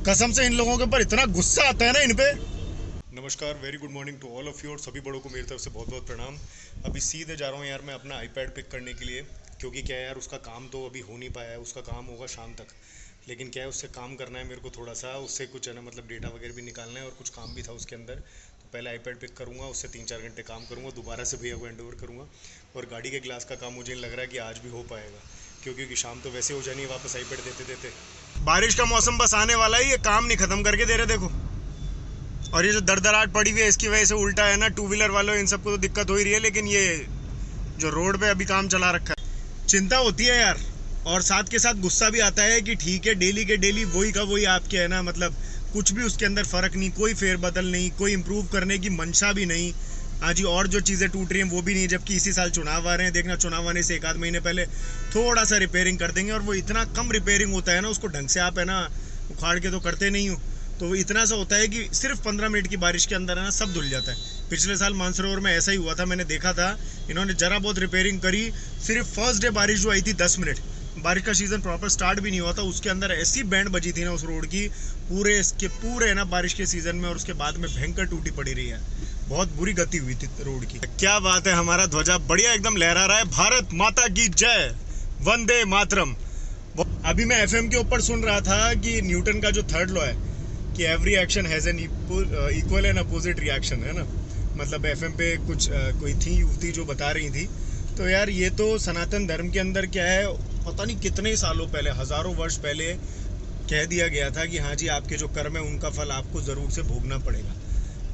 कसम से इन लोगों के ऊपर इतना गुस्सा आता है ना इन पे। नमस्कार, very good morning to all of you, और सभी बड़ों को मेरी तरफ से बहुत बहुत प्रणाम। अभी सीधे जा रहा हूँ यार मैं अपना आईपैड पिक करने के लिए, क्योंकि क्या है यार, उसका काम तो अभी हो नहीं पाया है, उसका काम होगा शाम तक। लेकिन क्या है, उससे काम करना है मेरे को थोड़ा सा, उससे कुछ है ना, मतलब डेटा वगैरह भी निकालना है और कुछ काम भी था उसके अंदर। तो पहले आईपैड पिक करूँगा, उससे 3-4 घंटे काम करूँगा, दोबारा से भैया को हैंड ओवर करूँगा। और गाड़ी के ग्लास का काम मुझे नहीं लग रहा है कि आज भी हो पाएगा, क्योंकि शाम तो वैसे हो जानी है वापस आईपैड देते देते। बारिश का मौसम बस आने वाला है, ये काम नहीं ख़त्म करके दे रहे देखो। और ये जो दरदराहट पड़ी हुई है इसकी वजह से उल्टा है ना, टू व्हीलर वालों इन सबको तो दिक्कत हो ही रही है, लेकिन ये जो रोड पे अभी काम चला रखा है, चिंता होती है यार। और साथ के साथ गुस्सा भी आता है कि ठीक है, डेली के डेली वही का वही आपके है ना, मतलब कुछ भी उसके अंदर फ़र्क नहीं, कोई फेरबदल नहीं, कोई इम्प्रूव करने की मंशा भी नहीं। हाँ जी, और जो चीज़ें टूट रही हैं वो भी नहीं, जबकि इसी साल चुनाव आ रहे हैं। देखना, चुनाव आने से 1 आध महीने पहले थोड़ा सा रिपेयरिंग कर देंगे, और वो इतना कम रिपेयरिंग होता है ना, उसको ढंग से आप है ना उखाड़ के तो करते नहीं हो। तो वो इतना सा होता है कि सिर्फ 15 मिनट की बारिश के अंदर है ना सब धुल जाता है। पिछले साल मानसरोवर में ऐसा ही हुआ था, मैंने देखा था। इन्होंने ज़रा बहुत रिपेयरिंग करी, सिर्फ फर्स्ट डे बारिश जो आई थी 10 मिनट, बारिश का सीज़न प्रॉपर स्टार्ट भी नहीं हुआ था, उसके अंदर ऐसी बैंड बजी थी ना उस रोड की, पूरे इसके पूरे है ना बारिश के सीज़न में। और उसके बाद में भयंकर टूटी पड़ी रही है, बहुत बुरी गति हुई थी रोड की। क्या बात है, हमारा ध्वजा बढ़िया एकदम लहरा रहा है। भारत माता की जय, वंदे मातरम। अभी मैं एफएम के ऊपर सुन रहा था कि न्यूटन का जो थर्ड लॉ है कि every action has an equal and opposite reaction, है ना। मतलब एफएम पे कुछ कोई थी युवती जो बता रही थी। तो यार ये तो सनातन धर्म के अंदर क्या है, पता नहीं कितने सालों पहले, हज़ारों वर्ष पहले कह दिया गया था कि हाँ जी, आपके जो कर्म है उनका फल आपको ज़रूर से भोगना पड़ेगा।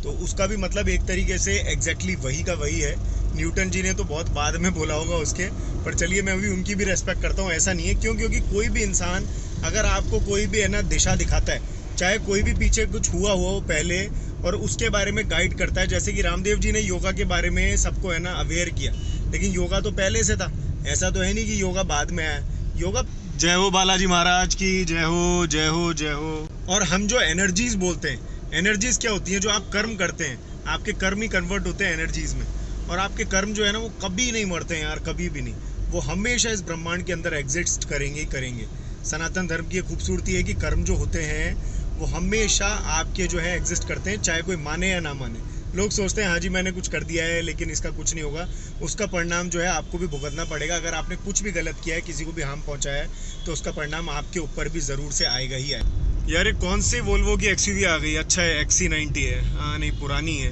तो उसका भी मतलब एक तरीके से एग्जैक्टली वही का वही है। न्यूटन जी ने तो बहुत बाद में बोला होगा उसके, पर चलिए मैं भी उनकी भी रेस्पेक्ट करता हूँ। ऐसा नहीं है, क्यों? क्योंकि कोई भी इंसान अगर आपको कोई भी है ना दिशा दिखाता है, चाहे कोई भी पीछे कुछ हुआ हो पहले, और उसके बारे में गाइड करता है, जैसे कि रामदेव जी ने योगा के बारे में सबको है ना अवेयर किया, लेकिन योगा तो पहले से था। ऐसा तो है नहीं कि योगा बाद में आया। योगा, जय हो बालाजी महाराज की जय हो, जय हो, जय हो। और हम जो एनर्जीज बोलते हैं, एनर्जीज क्या होती हैं? जो आप कर्म करते हैं, आपके कर्म ही कन्वर्ट होते हैं एनर्जीज में। और आपके कर्म जो है ना वो कभी नहीं मरते हैं यार, कभी भी नहीं। वो हमेशा इस ब्रह्मांड के अंदर एग्जिस्ट करेंगे ही करेंगे। सनातन धर्म की खूबसूरती है कि कर्म जो होते हैं वो हमेशा आपके जो है एग्जिस्ट करते हैं, चाहे कोई माने या ना माने। लोग सोचते हैं हाँ जी मैंने कुछ कर दिया है लेकिन इसका कुछ नहीं होगा, उसका परिणाम जो है आपको भी भुगतना पड़ेगा। अगर आपने कुछ भी गलत किया है, किसी को भी हार्म पहुंचाया है, तो उसका परिणाम आपके ऊपर भी ज़रूर से आएगा ही आएगा। यार ये कौन सी वोल्वो की एक्सयूवी आ गई? अच्छा है, XC90 है। हाँ नहीं, पुरानी है,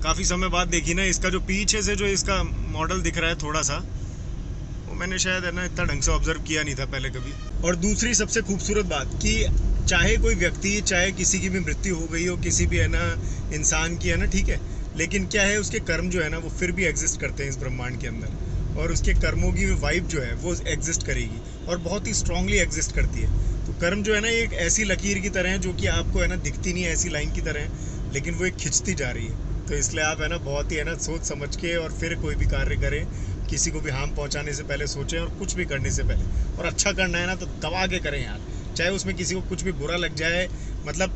काफ़ी समय बाद देखी ना। इसका जो पीछे से जो इसका मॉडल दिख रहा है थोड़ा सा, वो मैंने शायद है ना इतना ढंग से ऑब्जर्व किया नहीं था पहले कभी। और दूसरी सबसे खूबसूरत बात कि चाहे कोई व्यक्ति, चाहे किसी की भी मृत्यु हो गई हो, किसी भी है ना इंसान की, है ना, ठीक है, लेकिन क्या है, उसके कर्म जो है ना वो फिर भी एग्जिस्ट करते हैं इस ब्रह्मांड के अंदर, और उसके कर्मों की वाइब जो है वो एग्जिस्ट करेगी, और बहुत ही स्ट्रांगली एग्जिस्ट करती है। तो कर्म जो है ना एक ऐसी लकीर की तरह है जो कि आपको है ना दिखती नहीं है ऐसी लाइन की तरह है, लेकिन वो एक खिंचती जा रही है। तो इसलिए आप है ना बहुत ही है ना सोच समझ के और फिर कोई भी कार्य करें, किसी को भी हार्म पहुंचाने से पहले सोचें, और कुछ भी करने से पहले, और अच्छा करना है ना तो दबा के करें यार, चाहे उसमें किसी को कुछ भी बुरा लग जाए। मतलब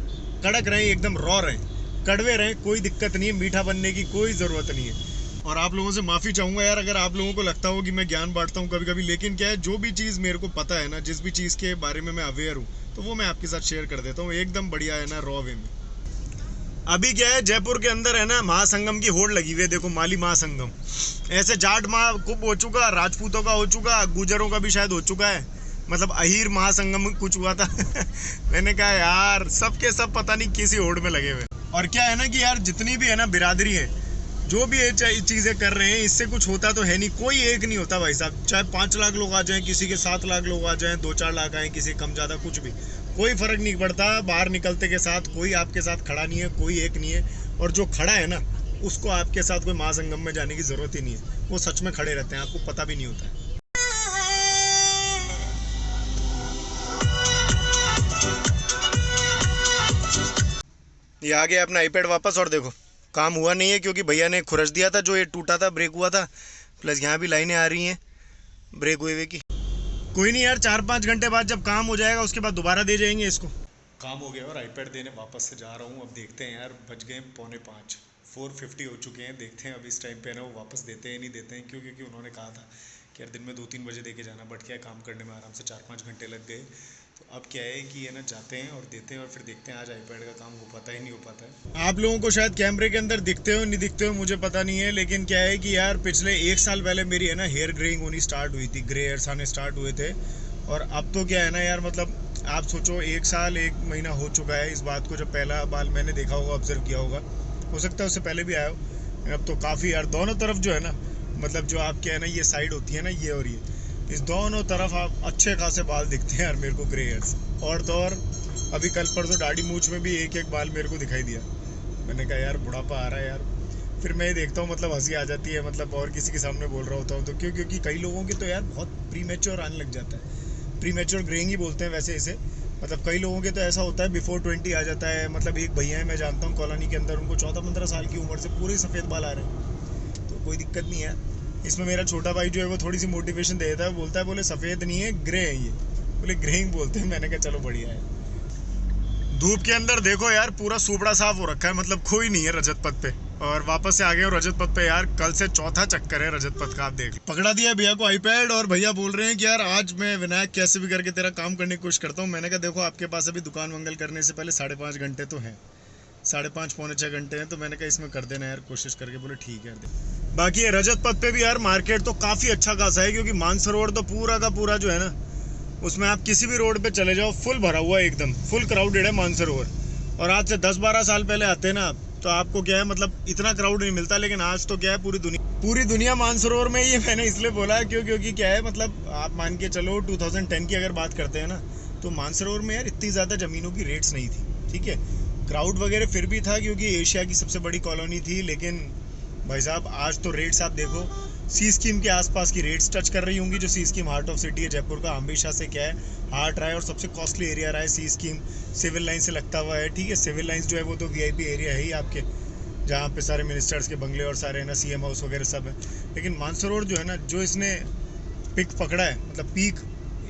कड़क रहें, एकदम रॉ रहें, कड़वे रहें, कोई दिक्कत नहीं है, मीठा बनने की कोई ज़रूरत नहीं है। और आप लोगों से माफ़ी चाहूँगा यार अगर आप लोगों को लगता हो कि मैं ज्ञान बांटता हूँ कभी कभी, लेकिन क्या है, जो भी चीज़ मेरे को पता है ना, जिस भी चीज़ के बारे में मैं अवेयर हूँ, तो वो मैं आपके साथ शेयर कर देता हूँ एकदम बढ़िया है ना, रॉ वे में। अभी क्या है, जयपुर के अंदर है ना महासंगम की होड़ लगी हुई है, देखो, माली महासंगम। ऐसे जाट कुछ हो चुका, राजपूतों का हो चुका, गुजरों का भी शायद हो चुका है, मतलब अहीर महासंगम कुछ हुआ था। मैंने कहा यार सबके सब पता नहीं किसी होड़ में लगे हुए। और क्या है ना कि यार जितनी भी है ना बिरादरी है, जो भी ये चीज़ें कर रहे हैं, इससे कुछ होता तो है नहीं, कोई एक नहीं होता भाई साहब। चाहे 5 लाख लोग आ जाएं, किसी के 7 लाख लोग आ जाएं, 2-4 लाख आए, किसी कम ज़्यादा, कुछ भी कोई फ़र्क नहीं पड़ता। बाहर निकलते के साथ कोई आपके साथ खड़ा नहीं है, कोई एक नहीं है। और जो खड़ा है ना, उसको आपके साथ कोई महासंगम में जाने की ज़रूरत ही नहीं है, वो सच में खड़े रहते हैं, आपको पता भी नहीं होता है। ये आ गया अपना आईपैड वापस, और देखो काम हुआ नहीं है, क्योंकि भैया ने खुरच दिया था जो ये टूटा था, ब्रेक हुआ था, प्लस यहाँ भी लाइनें आ रही हैं ब्रेक हुए हुए की। कोई नहीं यार, 4-5 घंटे बाद जब काम हो जाएगा उसके बाद दोबारा दे जाएंगे इसको। काम हो गया और आईपैड देने वापस से जा रहा हूँ। अब देखते हैं यार, बज गए 4:45, 4:50 हो चुके हैं। देखते हैं अब इस टाइम पे है ना वो वापस देते हैं नहीं देते हैं, क्यों? क्योंकि उन्होंने कहा था कि यार दिन में 2-3 बजे दे के जाना, बट क्या काम करने में आराम से 4-5 घंटे लग गए। अब क्या है कि ये ना जाते हैं और देते हैं और फिर देखते हैं आज आईपैड का काम हो पाता है नहीं हो पाता है। आप लोगों को शायद कैमरे के अंदर दिखते हो नहीं दिखते हो मुझे पता नहीं है, लेकिन क्या है कि यार पिछले 1 साल पहले मेरी है ना हेयर ग्रेइंग होनी स्टार्ट हुई थी, ग्रे हेयर्स आने स्टार्ट हुए थे। और अब तो क्या है ना यार, मतलब आप सोचो 1 साल 1 महीना हो चुका है इस बात को, जब पहला बाल मैंने देखा होगा, ऑब्जर्व किया होगा, हो सकता है उससे पहले भी आया हो। अब तो काफ़ी यार दोनों तरफ जो है ना, मतलब जो आपके है ना ये साइड होती है ना ये और ये, इस दोनों तरफ आप अच्छे खासे बाल दिखते हैं यार मेरे को, ग्रे हेयर्स। और तो और अभी कल परसों दाढ़ी मूंछ में भी एक एक बाल मेरे को दिखाई दिया। मैंने कहा यार बुढ़ापा आ रहा है यार। फिर मैं देखता हूँ, मतलब हंसी आ जाती है, मतलब और किसी के सामने बोल रहा होता हूँ तो क्योंकि कई लोगों के तो यार बहुत प्री मैच्योर आने लग जाता है, प्री मैच्योर ग्रेइंग ही बोलते हैं वैसे इसे। मतलब कई लोगों के तो ऐसा होता है बिफोर 20 आ जाता है। मतलब एक भैया है मैं जानता हूँ कॉलोनी के अंदर, उनको 14-15 साल की उम्र से पूरे सफ़ेद बाल आ रहे हैं, तो कोई दिक्कत नहीं है इसमें। मेरा छोटा भाई जो है वो थोड़ी सी मोटिवेशन दे देता है, बोलता है बोले सफ़ेद नहीं है ग्रे है ये, बोले ग्रेइंग बोलते हैं। मैंने कहा चलो बढ़िया है। धूप के अंदर देखो यार पूरा सुपड़ा साफ हो रखा है, मतलब कोई नहीं है रजत पथ पे, और वापस से आ गए हो रजत पथ पे यार। कल से चौथा चक्कर है रजत पथ का, आप देख पकड़ा दिया भैया को आईपैड, और भैया बोल रहे हैं कि यार आज मैं विनायक कैसे भी करके तेरा काम करने की कोशिश करता हूँ। मैंने कहा देखो आपके पास अभी दुकान मंगल करने से पहले 5.5 घंटे तो हैं, 5.5 पौने 6 घंटे हैं, तो मैंने कहा इसमें कर देना यार कोशिश करके। बोले ठीक है यार। बाकी ये रजत पथ पे भी यार मार्केट तो काफ़ी अच्छा खासा है, क्योंकि मानसरोवर तो पूरा का पूरा जो है ना, उसमें आप किसी भी रोड पे चले जाओ फुल भरा हुआ है, एकदम फुल क्राउडेड है मानसरोवर। और आज से 10-12 साल पहले आते हैं ना तो आपको क्या है, मतलब इतना क्राउड नहीं मिलता, लेकिन आज तो क्या है पूरी दुनिया मानसरोवर में। ये मैंने इसलिए बोला है क्योंकि क्या है, मतलब आप मान के चलो 2010 की अगर बात करते हैं ना, तो मानसरोवर में यार इतनी ज़्यादा ज़मीनों की रेट्स नहीं थी, ठीक है। क्राउड वगैरह फिर भी था क्योंकि एशिया की सबसे बड़ी कॉलोनी थी, लेकिन भाई साहब आज तो रेट्स आप देखो, सी स्कीम के आसपास की रेट्स टच कर रही होंगी। जो सी स्कीम हार्ट ऑफ सिटी है जयपुर का, हमेशा से क्या है हार्ट रहा है और सबसे कॉस्टली एरिया रहा है सी स्कीम। सिविल लाइन से लगता हुआ है, ठीक है। सिविल लाइन्स जो है वो तो वीआईपी एरिया है ही आपके, जहाँ पे सारे मिनिस्टर्स के बंगले और सारे ना सीएम हाउस वगैरह सब है। लेकिन मानसरोवर जो है ना, जो इसने पिक पकड़ा है, मतलब पीक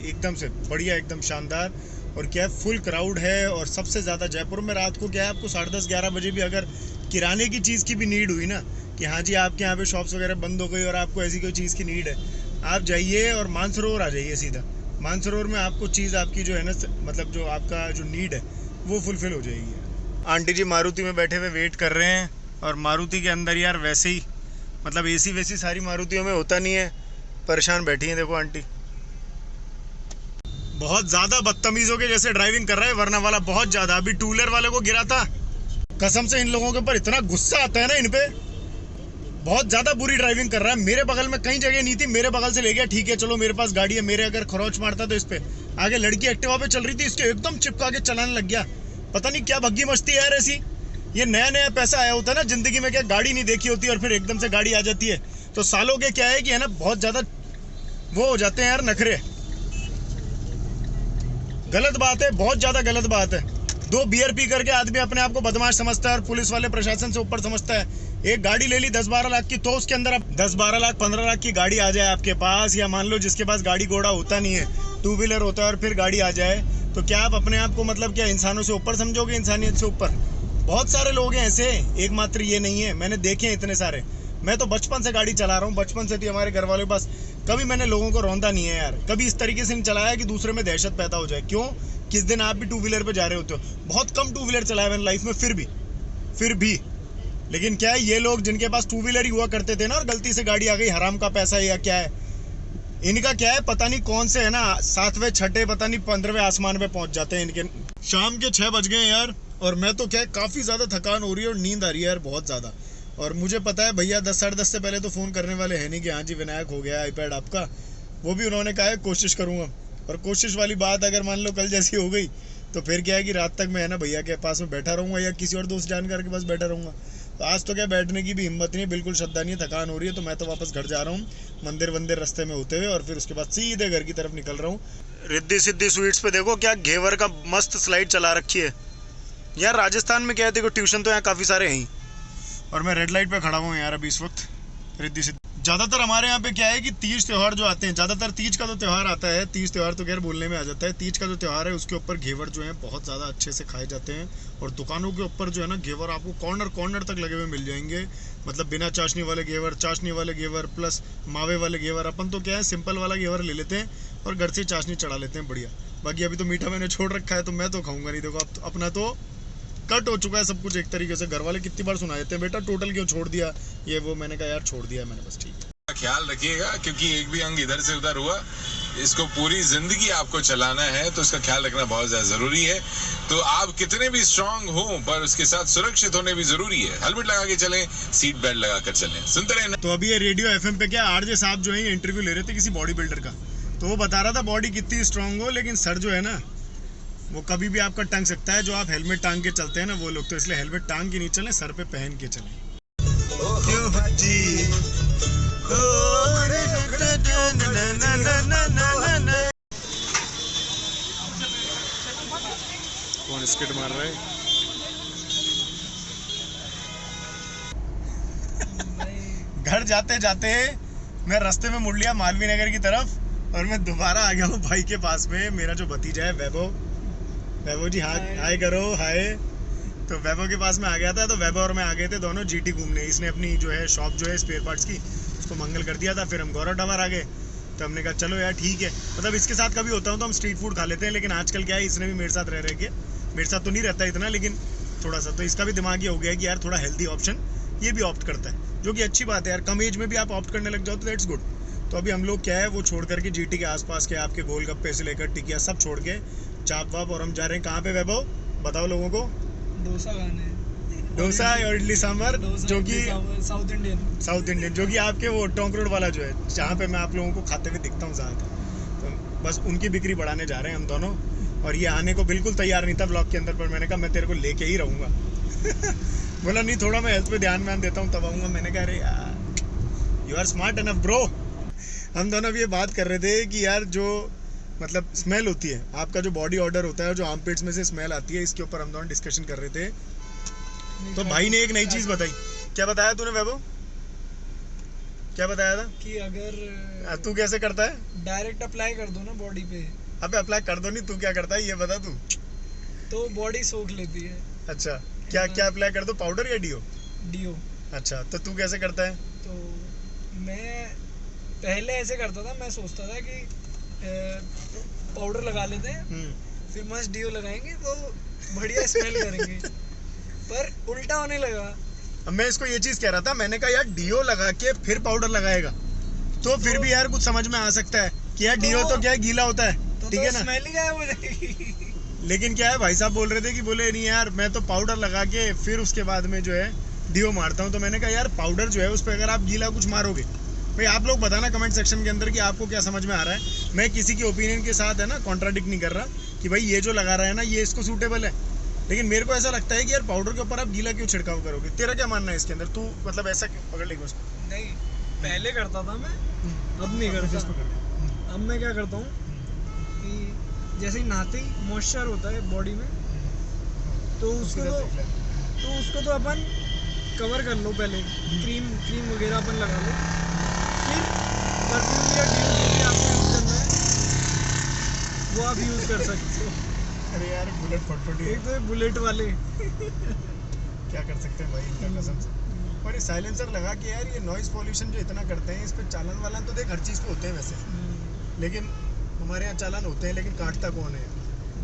एकदम से बढ़िया, एकदम शानदार। और क्या है फुल क्राउड है, और सबसे ज़्यादा जयपुर में रात को क्या है, आपको 10:30-11 बजे भी अगर किराने की चीज़ की भी नीड हुई ना, कि हाँ जी आपके यहाँ पे शॉप्स वगैरह बंद हो गई और आपको ऐसी कोई चीज़ की नीड है, आप जाइए और मानसरोवर आ जाइए सीधा। मानसरोवर में आपको चीज़ आपकी जो है ना, मतलब जो आपका जो नीड है वो फुलफिल हो जाएगी। आंटी जी मारुति में बैठे हुए वेट कर रहे हैं, और मारुति के अंदर यार वैसे ही मतलब एसी वैसी सारी मारुतियों में होता नहीं है, परेशान बैठी हैं। देखो आंटी बहुत ज़्यादा बदतमीज़ों के जैसे ड्राइविंग कर रहा है वरना वाला, बहुत ज़्यादा। अभी टू व्हीलर वाले को गिरा था, कसम से इन लोगों के ऊपर इतना गुस्सा आता है ना इन पे, बहुत ज़्यादा बुरी ड्राइविंग कर रहा है। मेरे बगल में कहीं जगह नहीं थी, मेरे बगल से ले गया, ठीक है चलो मेरे पास गाड़ी है, मेरे अगर खरोच मारता तो इस पे। आगे लड़की एक्टिवा पे चल रही थी, इसके एकदम चिपका के चलाने लग गया। पता नहीं क्या भग्गी मस्ती है यार ऐसी। ये नया नया पैसा आया होता है ना जिंदगी में, क्या गाड़ी नहीं देखी होती और फिर एकदम से गाड़ी आ जाती है, तो सालों के क्या है कि है ना बहुत ज़्यादा वो हो जाते हैं यार नखरे। गलत बात है, बहुत ज़्यादा गलत बात है। 2 बियर पी करके आदमी अपने आप को बदमाश समझता है और पुलिस वाले प्रशासन से ऊपर समझता है। एक गाड़ी ले ली 10-12 लाख की, तो उसके अंदर अब 10-12 लाख 15 लाख की गाड़ी आ जाए आपके पास, या मान लो जिसके पास गाड़ी घोड़ा होता नहीं है, 2 व्हीलर होता है और फिर गाड़ी आ जाए, तो क्या आप अपने आप को मतलब क्या इंसानों से ऊपर समझोगे, इंसानियत से ऊपर? बहुत सारे लोग हैं ऐसे, एक मात्र ये नहीं है, मैंने देखे हैं इतने सारे। मैं तो बचपन से गाड़ी चला रहा हूँ, बचपन से थी हमारे घर वालों के पास, कभी मैंने लोगों को रौंदा नहीं है यार, कभी इस तरीके से नहीं चलाया कि दूसरे में दहशत पैदा हो जाए। क्यों? किस दिन आप भी 2 व्हीलर पे जा रहे होते हो, बहुत कम 2 व्हीलर चलाया मैंने लाइफ में, फिर भी लेकिन क्या है, ये लोग जिनके पास 2 व्हीलर ही हुआ करते थे ना, और गलती से गाड़ी आ गई, हराम का पैसा है या क्या है इनका, क्या है पता नहीं कौन से है ना 7वें 6ठे पता नहीं 15वें आसमान पे पहुंच जाते हैं इनके। शाम के 6 बज गए यार, और मैं तो क्या है काफ़ी ज़्यादा थकान हो रही है और नींद आ रही है यार बहुत ज़्यादा। और मुझे पता है भैया 10 साढ़े 10 से पहले तो फ़ोन करने वाले हैं नहीं कि हाँ जी विनायक हो गया आईपैड आपका, वो भी उन्होंने कहा है कोशिश करूँगा। और कोशिश वाली बात अगर मान लो कल जैसी हो गई तो फिर क्या है कि रात तक मैं है ना भैया के पास में बैठा रहूँगा या किसी और दोस्त जानकार के पास बैठा रहूँगा। तो आज तो क्या बैठने की भी हिम्मत नहीं है, बिल्कुल श्रद्धा नहीं है, थकान हो रही है, तो मैं तो वापस घर जा रहा हूँ मंदिर वंदिर रास्ते में होते हुए, और फिर उसके बाद सीधे घर की तरफ निकल रहा हूँ। रिद्धि सिद्धि स्वीट्स पे देखो क्या घेवर का मस्त स्लाइड चला रखी है यार। राजस्थान में क्या है देखो, ट्यूशन तो यहाँ काफ़ी सारे हैं, और मैं रेड लाइट पे खड़ा हूँ यार अभी इस वक्त रिद्धि सिद्धि। ज़्यादातर हमारे यहाँ पे क्या है कि तीज त्यौहार जो आते हैं, ज़्यादातर तीज का जो त्यौहार आता है, तीज त्यौहार तो खैर बोलने में आ जाता है, तीज का जो त्यौहार है उसके ऊपर घेवर जो है बहुत ज़्यादा अच्छे से खाए जाते हैं। और दुकानों के ऊपर जो है ना घेवर आपको कॉर्नर कॉर्नर तक लगे हुए मिल जाएंगे। मतलब बिना चाशनी वाले घेवर, चाशनी वाले घेवर प्लस मावे वाले घेवर। अपन तो क्या है सिंपल वाला घेवर ले लेते हैं और घर से चाशनी चढ़ा लेते हैं बढ़िया। बाकी अभी तो मीठा मैंने छोड़ रखा है तो मैं तो खाऊंगा नहीं। देखो अब अपना तो कट हो चुका है सब कुछ एक तरीके से। घर वाले कितनी बार सुना देते हैं बेटा टोटल क्यों छोड़ दिया ये वो, मैंने कहा यार छोड़ दिया मैंने, बस ठीक है। ख्याल रखिएगा क्योंकि एक भी अंग इधर से उधर हुआ, इसको पूरी जिंदगी आपको चलाना है तो इसका ख्याल रखना बहुत ज्यादा जरूरी है। तो आप कितने भी स्ट्रांग हो पर उसके साथ सुरक्षित होने भी जरूरी है। हेलमेट लगा के चलें, सीट बेल्ट लगा कर चलें। सुनते रहे। तो अभी ये रेडियो एफएम पे क्या आरजे साहब जो है इंटरव्यू ले रहे थे किसी बॉडी बिल्डर का, तो वो बता रहा था बॉडी कितनी स्ट्रांग हो लेकिन सर जो है ना वो कभी भी आपका टंग सकता है। जो आप हेलमेट टांग के चलते हैं ना वो लोग, तो इसलिए हेलमेट टांग के नहीं चले, सर पे पहन के चले। कौन स्किट मार रहा है? घर जाते जाते मैं रास्ते में मुड़ लिया मालवीय नगर की तरफ और मैं दोबारा आ गया हूँ भाई के पास में। मेरा जो भतीजा है वैभव, वैभव जी हाय करो हाय। तो वैभव के पास में आ गया था, तो वैभव और मैं आ गए थे दोनों जीटी घूमने। इसने अपनी जो है शॉप जो है स्पेयर पार्ट्स की उसको मंगल कर दिया था। फिर हम गौरव टावर आ गए, तो हमने कहा चलो यार ठीक है। मतलब इसके साथ कभी होता हूँ तो हम स्ट्रीट फूड खा लेते हैं, लेकिन आजकल क्या है इसने भी मेरे साथ रह के, मेरे साथ तो नहीं रहता इतना लेकिन थोड़ा सा, तो इसका भी दिमाग ये हो गया है कि यार थोड़ा हेल्दी ऑप्शन ये भी ऑप्ट करता है, जो कि अच्छी बात है यार। कम एज में भी आप ऑप्ट करने लग जाओ तो दैट्स गुड। तो अभी हम लोग क्या है वो छोड़ करके जीटी के आसपास के आपके गोलगप्पे से लेकर टिकिया सब छोड़ के चाप वाप, और हम जा रहे हैं कहाँ पे वैभव बताओ लोगों को? डोसा खाने, डोसा और इडली सांभर, जो कि साउथ इंडियन जो कि आपके वो टोंक रोड वाला जो है जहाँ पे मैं आप लोगों को खाते हुए दिखता हूँ ज़्यादातर। तो बस उनकी बिक्री बढ़ाने जा रहे हैं हम दोनों। और ये आने को बिल्कुल तैयार नहीं था ब्लॉग के अंदर, पर मैंने कहा मैं तेरे को लेके ही रहूँगा। बोला नहीं थोड़ा मैं हेल्थ पे ध्यान देता हूँ तब आऊँगा। मैंने कहा अरे यार you are smart enough bro. हम दोनों अब ये बात कर रहे थे कि यार जो मतलब स्मेल होती है आपका जो बॉडी ऑर्डर होता है और जो आर्मपिट्स में से स्मेल आती है, इसके ऊपर हम दोनों डिस्कशन कर रहे थे। तो भाई ने एक नई चीज़ बताई। क्या बताया तूने वैभव? क्या बताया था कि अगर तू कैसे करता है? डायरेक्ट अप्लाई कर दो ना बॉडी पे। अबे अप्लाई कर दो नहीं, तू क्या करता है ये बता तू। तो बॉडी सोख लेती है। अच्छा क्या क्या अप्लाई कर दो, पाउडर या डीओ? डीओ। अच्छा तो तू कैसे करता है? तो मैं पहले ऐसे करता था, मैं सोचता था कि पाउडर लगा लेते हैं फिर मस्त डीओ लगाएंगे तो बढ़िया स्मेल करेंगे, पर उल्टा होने लगा। अब मैं इसको ये चीज़ कह रहा था, मैंने कहा यार डीओ लगा के फिर पाउडर लगाएगा तो फिर भी यार कुछ समझ में आ सकता है कि यार डीओ तो क्या है गीला होता है, ठीक है ना, स्मेल ही गायब हो जाएगी। लेकिन क्या है भाई साहब बोल रहे थे कि बोले नहीं यार मैं तो पाउडर लगा के फिर उसके बाद में जो है डीओ मारता हूँ। तो मैंने कहा यार पाउडर जो है उस पर अगर आप गीला कुछ मारोगे, भाई आप लोग बताना कमेंट सेक्शन के अंदर कि आपको क्या समझ में आ रहा है। मैं किसी की ओपिनियन के साथ है ना कॉन्ट्राडिक्ट नहीं कर रहा कि भाई ये जो लगा रहा है ना ये इसको सूटेबल है, लेकिन मेरे को ऐसा लगता है कि यार पाउडर के ऊपर आप गीला क्यों छिड़काव करोगे? तेरा क्या मानना है इसके अंदर? तू मतलब ऐसा क्यों पकड़ लेगा उसको? नहीं पहले करता था मैं, अब नहीं करता। अब मैं क्या करता हूँ कि जैसे ही नहाते ही मॉइस्चर होता है बॉडी में, तो उसको तो अपन कवर कर लो पहले, क्रीम वगैरह अपन लगा लो, फिर परफ्यूम या डीओ जो भी आपको यूज़ करना है वो आप यूज़ कर सकते हो। अरे यार बुलेट फटफटी एक तो बुलेट वाले क्या कर सकते हैं भाई इनका कसम से। और ये साइलेंसर लगा के यार ये नॉइज़ पॉल्यूशन जो इतना करते हैं, इस पर चालान वालान तो देख हर चीज़ पे होते हैं वैसे, लेकिन हमारे यहाँ चालान होते हैं लेकिन काटता कौन है?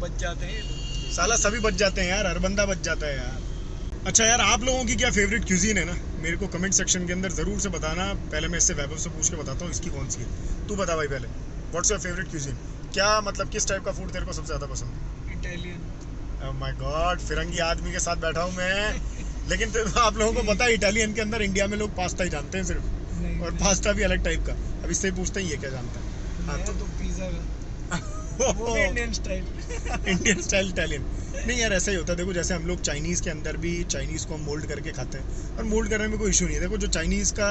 बच जाते हैं साला सभी बच जाते हैं यार, हर बंदा बच जाता है यार। अच्छा यार आप लोगों की क्या फेवरेट क्यूजीन है ना, मेरे को कमेंट सेक्शन के अंदर ज़रूर से बताना। पहले मैं इससे वैभव से पूछ के बताता हूँ इसकी कौन सी है। तू बता भाई पहले, व्हाट्स योर फेवरेट क्यूजीन? क्या मतलब किस टाइप का फूड तेरे को सबसे ज़्यादा पसंद है? इटालियन। ओह माय गॉड, फिरंगी आदमी के साथ बैठा हूँ मैं। लेकिन तो आप लोगों को पता है इटालियन के अंदर इंडिया में लोग पास्ता ही जानते हैं सिर्फ, और पास्ता भी अलग टाइप का। अब इससे ही पूछते हैं ये क्या जानता है? हाँ तो पिज़्ज़ा का वो इंडियन स्टाइल इटालियन नहीं यार, ऐसा ही होता है। देखो जैसे हम लोग चाइनीज़ के अंदर भी चाइनीज़ को हम मोल्ड करके खाते हैं, और मोल्ड करने में कोई इशू नहीं है। देखो जो चाइनीज़ का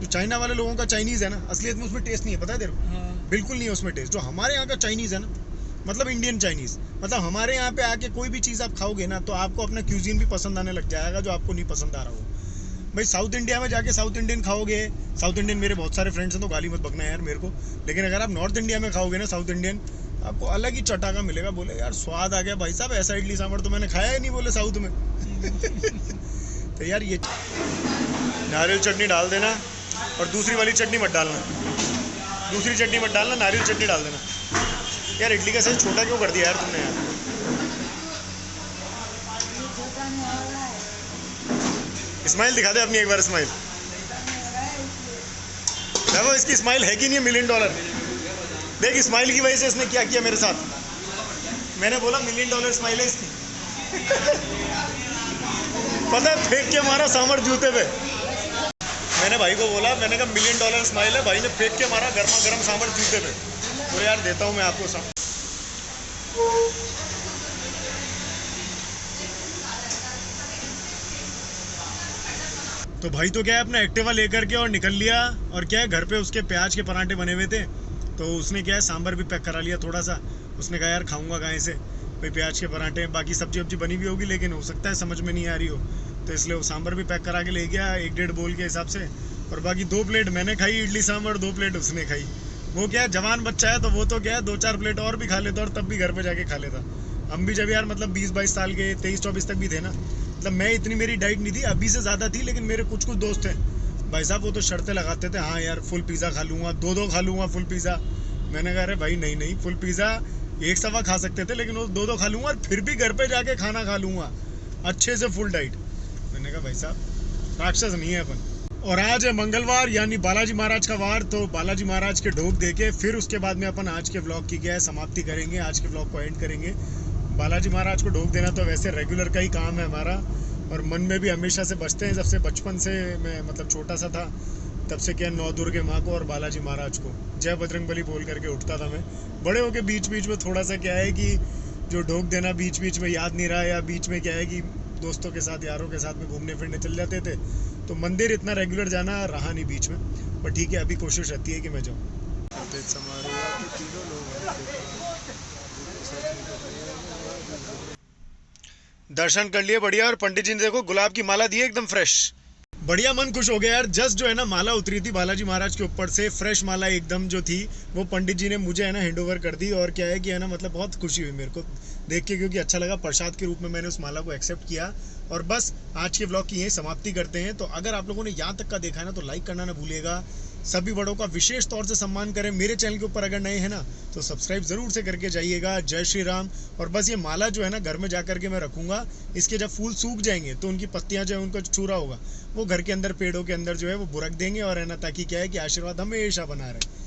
जो चाइना वाले लोगों का चाइनीज़ है ना, असलियत में उसमें टेस्ट नहीं है, पता है तेरे को? हाँ। बिल्कुल नहीं है उसमें टेस्ट। जो हमारे यहाँ का चाइनीज़ है ना, मतलब इंडियन चाइनीज़, मतलब हमारे यहाँ पे आके कोई भी चीज़ आप खाओगे ना तो आपको अपना क्यूजीन भी पसंद आने लग जाएगा जो आपको नहीं पसंद आ रहा हो। भाई साउथ इंडिया में जाके साउथ इंडियन खाओगे, साउथ इंडियन मेरे बहुत सारे फ्रेंड्स हैं तो गाली मत बकना यार मेरे को, लेकिन अगर आप नॉर्थ इंडिया में खाओगे ना साउथ इंडियन, आपको अलग ही चटाका मिलेगा। बोले यार स्वाद आ गया भाई साहब, ऐसा इडली सांभर तो मैंने खाया ही नहीं बोले साउथ में। तो यार ये नारियल चटनी डाल देना और दूसरी वाली चटनी मत डालना, दूसरी चटनी मत डालना, नारियल चटनी डाल देना। यार इडली का साइज छोटा क्यों कर दिया यार तुमने यार? स्माइल दिखा दे अपनी एक बार, स्माइल देखो, इसकी स्माइल है कि नहीं $1 मिलियन। देख स्माइल की वजह से इसने क्या किया मेरे साथ, मैंने बोला $1 मिलियन स्माइल है इसकी। पता है फेंक के मारा सांभर जूते पे। मैंने भाई को बोला, मैंने कहा $1 मिलियन स्माइल है, भाई ने फेंक के मारा गर्मा गर्म सांभर जूते पे। बोले यार देता हूँ मैं आपको सांभर। तो भाई तो क्या है अपना एक्टिवा लेकर के और निकल लिया, और क्या है घर पे उसके प्याज के पराठे बने हुए थे, तो उसने क्या है सांभर भी पैक करा लिया थोड़ा सा। उसने कहा यार खाऊंगा कहाँ से भाई प्याज के पराठे, बाकी सब्जी वब्जी बनी हुई होगी लेकिन हो सकता है समझ में नहीं आ रही हो, तो इसलिए वो सांभर भी पैक करा के ले गया 1-1.5 बोल के हिसाब से। और बाकी 2 प्लेट मैंने खाई इडली सांभर, 2 प्लेट उसने खाई। वो क्या है जवान बच्चा है तो वो तो क्या है 2-4 प्लेट और भी खा लेता और तब भी घर पे जाके खा लेता। हम भी जब यार मतलब 20-22 साल के 23-24 तक भी थे ना, मतलब मैं इतनी मेरी डाइट नहीं थी, अभी से ज़्यादा थी, लेकिन मेरे कुछ दोस्त हैं भाई साहब वो तो शर्तें लगाते थे, हाँ यार फुल पिज़्ज़ा खा लूँगा, 2-2 खा लूँगा फुल पिज़्ज़ा। मैंने कहा अरे भाई नहीं, फुल पिज़्ज़ा 1 सवा खा सकते थे, लेकिन वो 2-2 खा लूँगा और फिर भी घर पे जाके खाना खा लूँगा अच्छे से फुल डाइट। मैंने कहा भाई साहब राक्षस नहीं है अपन। और आज है मंगलवार यानी बालाजी महाराज का वार, तो बालाजी महाराज के ढोक देके फिर उसके बाद में अपन आज के व्लॉग की क्या है समाप्ति करेंगे, आज के व्लॉग को एंड करेंगे। बालाजी महाराज को ढोक देना तो वैसे रेगुलर का ही काम है हमारा, और मन में भी हमेशा से बचते हैं, जब से बचपन से मैं मतलब छोटा सा था तब से क्या नौ दुर्गे माँ को और बालाजी महाराज को जय बजरंगबली बोल करके उठता था मैं। बड़े होके बीच बीच में थोड़ा सा क्या है कि जो ढोक देना बीच बीच में याद नहीं रहा, या बीच में क्या है कि दोस्तों के साथ यारों के साथ में घूमने फिरने चल जाते थे, तो मंदिर इतना रेगुलर जाना रहा नहीं बीच में। पर ठीक है अभी कोशिश रहती है कि मैं जाऊँ। दर्शन कर लिए बढ़िया, और पंडित जी ने देखो गुलाब की माला दी एकदम फ्रेश, बढ़िया मन खुश हो गया यार। जस्ट जो है ना माला उतरी थी बालाजी महाराज के ऊपर से, फ्रेश माला एकदम जो थी वो पंडित जी ने मुझे है ना हैंड ओवर कर दी। और क्या है कि है ना मतलब बहुत खुशी हुई मेरे को देख के, क्योंकि अच्छा लगा, प्रसाद के रूप में मैंने उस माला को एक्सेप्ट किया। और बस आज के व्लॉग की यही समाप्ति करते हैं। तो अगर आप लोगों ने यहाँ तक का देखा है ना तो लाइक करना ना भूलिएगा, सभी बड़ों का विशेष तौर से सम्मान करें। मेरे चैनल के ऊपर अगर नए हैं ना तो सब्सक्राइब जरूर से करके जाइएगा। जय श्री राम। और बस ये माला जो है ना घर में जा करके मैं रखूंगा, इसके जब फूल सूख जाएंगे तो उनकी पत्तियां जो है उनको चूरा होगा वो घर के अंदर पेड़ों के अंदर जो है वो बुरक देंगे, और है ना ताकि क्या है कि आशीर्वाद हमेशा बना रहे।